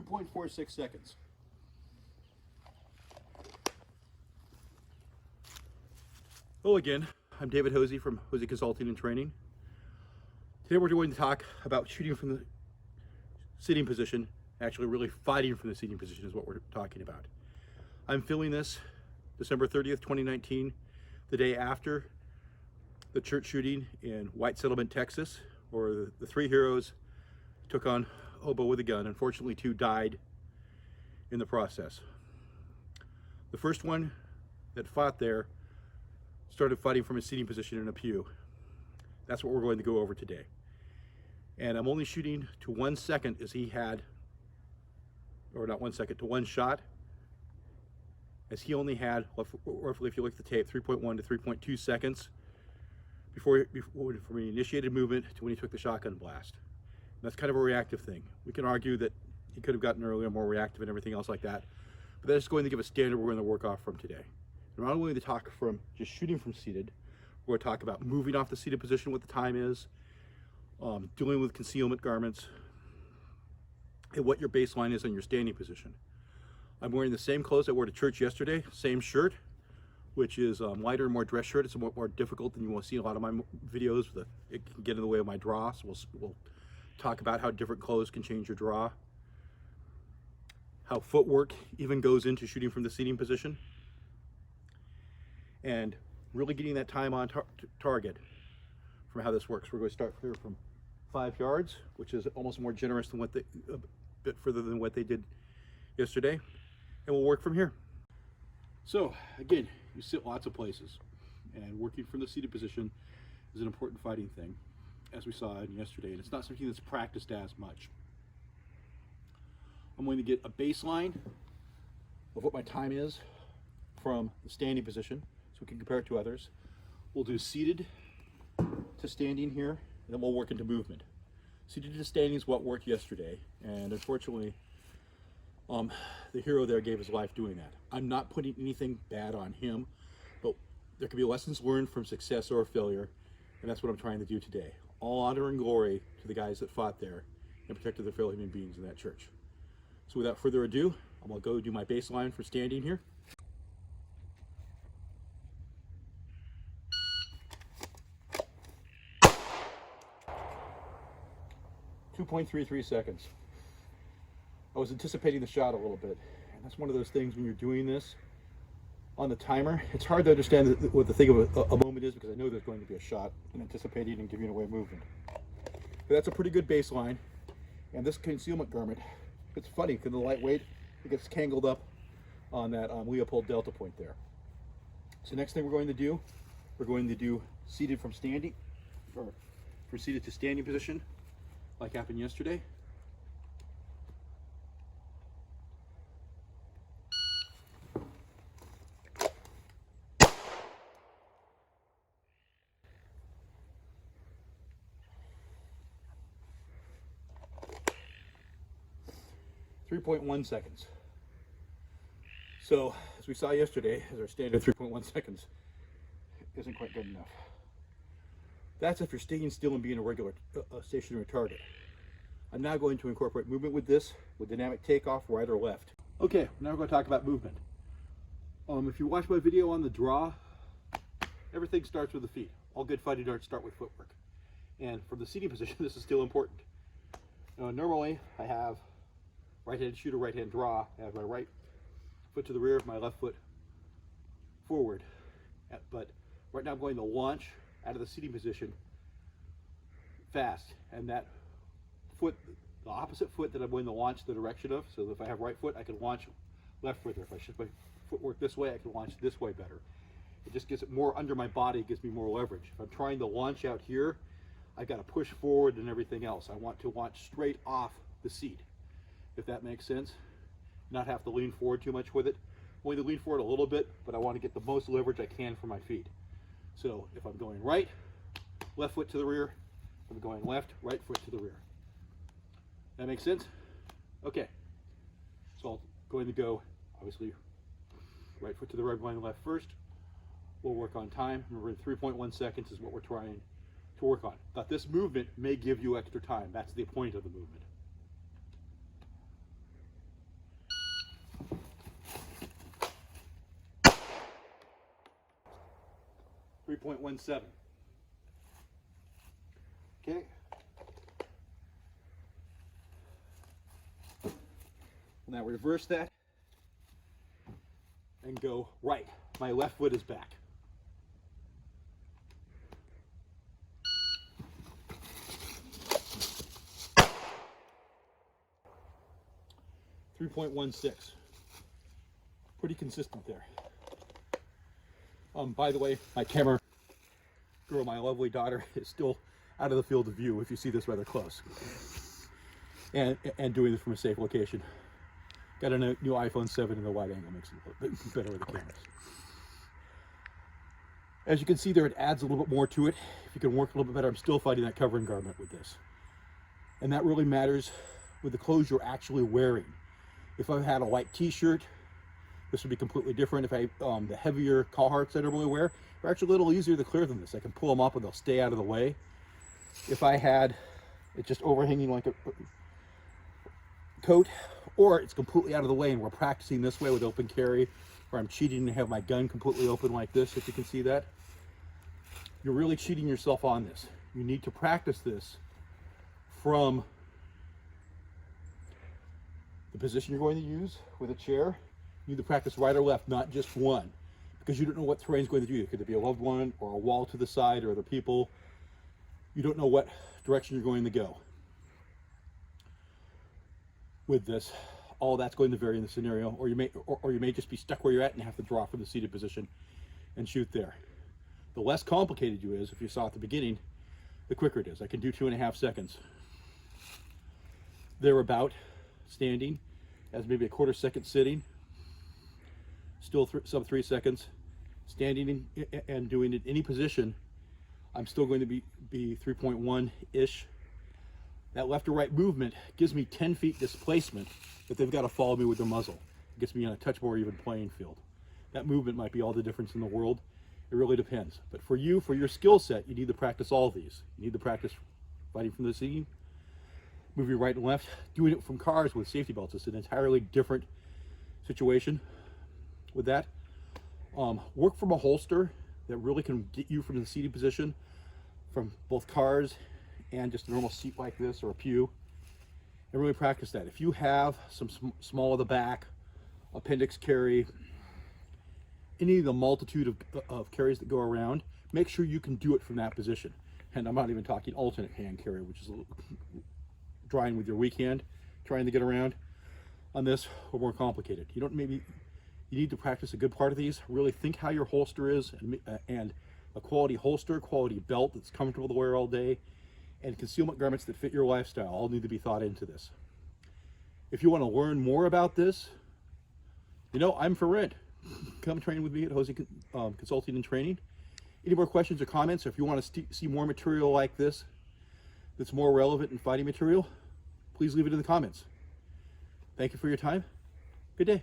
2.46 seconds. Hello again, I'm David Hosey from Hosey Consulting and Training. Today we're going to talk about shooting from the sitting position, actually really fighting from the sitting position is what we're talking about. I'm filming this December 30th, 2019, the day after the church shooting in White Settlement, Texas, where the three heroes took on hobo with a gun. Unfortunately, 2 died in the process. The first one that fought there started fighting from a seating position in a pew. That's what we're going to go over today. And I'm only shooting to 1 second as he had, or not 1 second, to 1 shot, as he only had, roughly if you look at the tape, 3.1 to 3.2 seconds from when he initiated movement to when he took the shotgun blast. And that's kind of a reactive thing. We can argue that he could have gotten earlier, more reactive and everything else like that, but that's going to give a standard we're going to work off from today. We're not going to talk from just shooting from seated. We're going to talk about moving off the seated position, what the time is, dealing with concealment garments, and what your baseline is on your standing position. I'm wearing the same clothes I wore to church yesterday, same shirt, which is lighter and more dress shirt. It's more difficult than you will see in a lot of my videos. It can get in the way of my draw, so we'll talk about how different clothes can change your draw, how footwork even goes into shooting from the seating position, and really getting that time on target from how this works. We're going to start here from 5 yards, which is almost more generous than what a bit further than what they did yesterday, and we'll work from here. So again, you sit lots of places, and working from the seated position is an important fighting thing, as we saw yesterday, and it's not something that's practiced as much. I'm going to get a baseline of what my time is from the standing position, so we can compare it to others. We'll do seated to standing here, and then we'll work into movement. Seated to standing is what worked yesterday, and unfortunately, the hero there gave his life doing that. I'm not putting anything bad on him, but there can be lessons learned from success or failure, and that's what I'm trying to do today. All honor and glory to the guys that fought there and protected their fellow human beings in that church. So without further ado, I'm going to go do my baseline for standing here. .33 seconds. I was anticipating the shot a little bit, and that's one of those things when you're doing this on the timer. It's hard to understand what the thing of a moment is, because I know there's going to be a shot and anticipating and giving away movement. But that's a pretty good baseline. And this concealment garment, it's funny because the lightweight, it gets tangled up on that Leopold Delta point there. So next thing we're going to do seated from standing, or for seated to standing position, like happened yesterday. .1 seconds. So, as we saw yesterday, as our standard 3.1 seconds isn't quite good enough. That's if you're staying still and being a regular stationary target. I'm now going to incorporate movement with this, with dynamic takeoff, right or left. Okay, now we're going to talk about movement. If you watch my video on the draw, everything starts with the feet. All good fighting arts start with footwork. And from the seating position, this is still important. Normally, I have right-hand shooter, right-hand draw. I have my right foot to the rear, my left foot forward. But right now I'm going to launch out of the seating position fast. And that foot, the opposite foot that I'm going to launch the direction of, so that if I have right foot, I can launch left further. If I shift my footwork this way, I can launch this way better. It just gets it more under my body, gives me more leverage. If I'm trying to launch out here, I've got to push forward and everything else. I want to launch straight off the seat, if that makes sense. Not have to lean forward too much with it. I'm going to lean forward a little bit, but I want to get the most leverage I can from my feet. So if I'm going right, left foot to the rear. If I'm going left, right foot to the rear. That makes sense? Okay. So I'm going to go, obviously, right foot to the rear, going left first. We'll work on time. Remember, 3.1 seconds is what we're trying to work on. But this movement may give you extra time. That's the point of the movement. 3.17. Okay. Now reverse that and go right. My left foot is back. .16. Pretty consistent there. By the way, my camera girl, my lovely daughter, is still out of the field of view if you see this rather close. And doing this from a safe location. Got a new iPhone 7 and the wide angle makes it a little bit better with the cameras. As you can see there, it adds a little bit more to it. If you can work a little bit better, I'm still fighting that covering garment with this. And that really matters with the clothes you're actually wearing. If I had a light t-shirt, this would be completely different. If I the heavier Carhartts that I normally wear are actually a little easier to clear than this. I can pull them up and they'll stay out of the way. If I had it just overhanging like a coat, or it's completely out of the way and we're practicing this way with open carry, or I'm cheating and have my gun completely open like this, if you can see that, you're really cheating yourself on this. You need to practice this from the position you're going to use with a chair. You need to practice right or left, not just one, because you don't know what terrain is going to do. It could be a loved one or a wall to the side or other people. You don't know what direction you're going to go. With this, all that's going to vary in the scenario, or you may just be stuck where you're at and have to draw from the seated position and shoot there. The less complicated you is, if you saw at the beginning, the quicker it is. I can do 2.5 seconds. Thereabout, standing, as maybe a 1/4 second sitting, still sub 3 seconds. Standing and doing it in any position, I'm still going to be 3.1-ish. That left or right movement gives me 10 feet displacement that they've got to follow me with their muzzle. It gets me on a touch more even playing field. That movement might be all the difference in the world. It really depends. But for you, for your skill set, you need to practice all of these. You need to practice fighting from the seam, moving right and left, doing it from cars with safety belts. It's an entirely different situation with that. Work from a holster that really can get you from the seated position from both cars and just a normal seat like this or a pew, and really practice that. If you have some small of the back, appendix carry, any of the multitude of carries that go around, make sure you can do it from that position. And I'm not even talking alternate hand carry, which is a little drawing with your weak hand, trying to get around. On this, or more complicated. You need to practice a good part of these. Really think how your holster is, and a quality holster, quality belt that's comfortable to wear all day, and concealment garments that fit your lifestyle all need to be thought into this. If you want to learn more about this, I'm for rent. Come train with me at Hosey Consulting and Training. Any more questions or comments, or if you want to see more material like this that's more relevant in fighting material, please leave it in the comments. Thank you for your time. Good day.